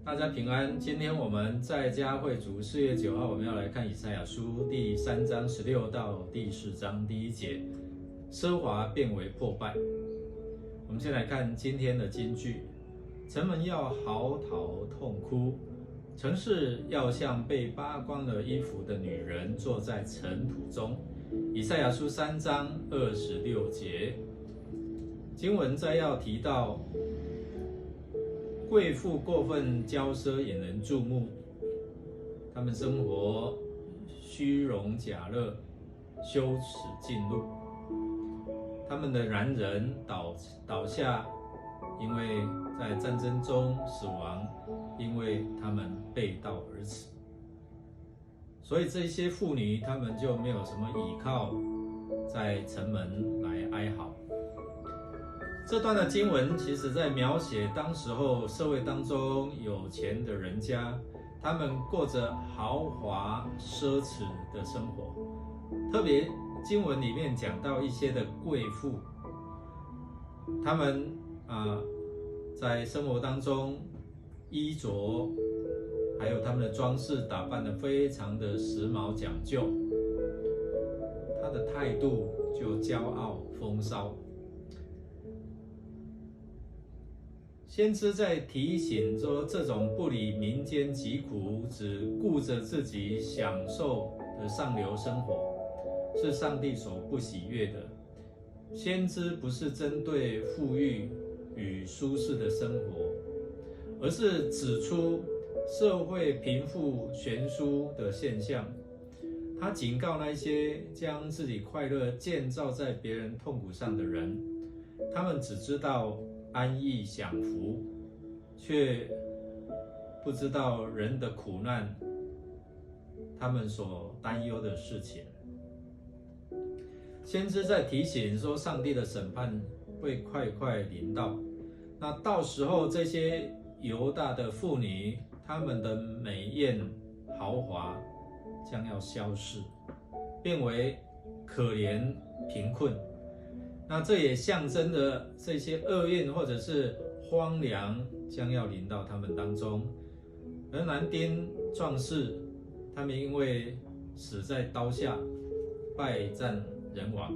大家平安。今天我们在家会主4月9号，我们要来看以赛亚书第3章16到第4章第1节，奢华变为破败。我们先来看今天的金句：城门要嚎啕痛哭，城市要像被扒光了衣服的女人坐在尘土中。以赛亚书3章26节。经文摘要提到，贵妇过分骄奢引人注目，他们生活虚荣假乐，羞耻进入。他们的男人倒下，因为在战争中死亡，因为他们背道而驰。所以这些妇女，她们就没有什么依靠，在城门来哀嚎。这段的经文其实在描写当时候社会当中有钱的人家，他们过着豪华奢侈的生活。特别经文里面讲到一些的贵妇，他们在生活当中衣着还有他们的装饰打扮得非常的时髦讲究，他的态度就骄傲风骚。先知在提醒说，这种不理民间疾苦，只顾着自己享受的上流生活，是上帝所不喜悦的。先知不是针对富裕与舒适的生活，而是指出社会贫富悬殊的现象。他警告那些将自己快乐建造在别人痛苦上的人，他们只知道安逸享福，却不知道人的苦难，他们所担忧的事情。先知在提醒说，上帝的审判会快快临到。那到时候这些犹大的妇女，她们的美艳豪华将要消逝，变为可怜贫困。那这也象征着这些厄运或者是荒凉将要临到他们当中。而男丁壮士，他们因为死在刀下，败战人亡。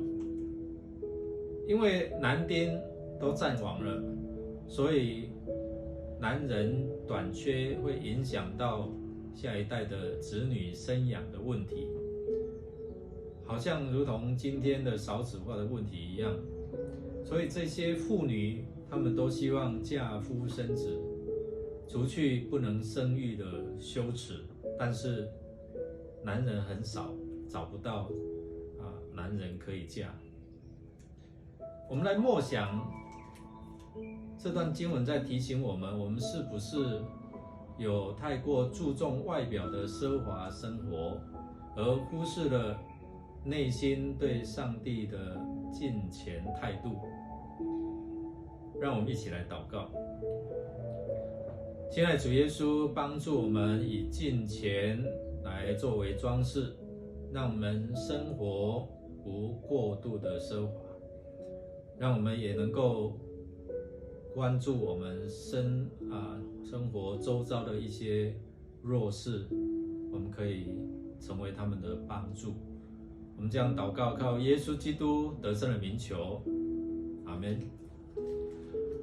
因为男丁都战亡了，所以男人短缺会影响到下一代的子女生养的问题，好像如同今天的少子化的问题一样。所以这些妇女，她们都希望嫁夫生子，除去不能生育的羞耻，但是男人很少，找不到男人可以嫁。我们来默想这段经文，在提醒我们，我们是不是有太过注重外表的奢华生活，而忽视了内心对上帝的敬虔态度？让我们一起来祷告。亲爱的主耶稣，帮助我们以敬虔来作为装饰，让我们生活不过度的奢华，让我们也能够关注我们生活周遭的一些弱势，我们可以成为他们的帮助。我们这样祷告，靠耶稣基督得胜的名求，阿们。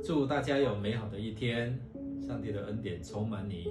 祝大家有美好的一天，上帝的恩典充满你。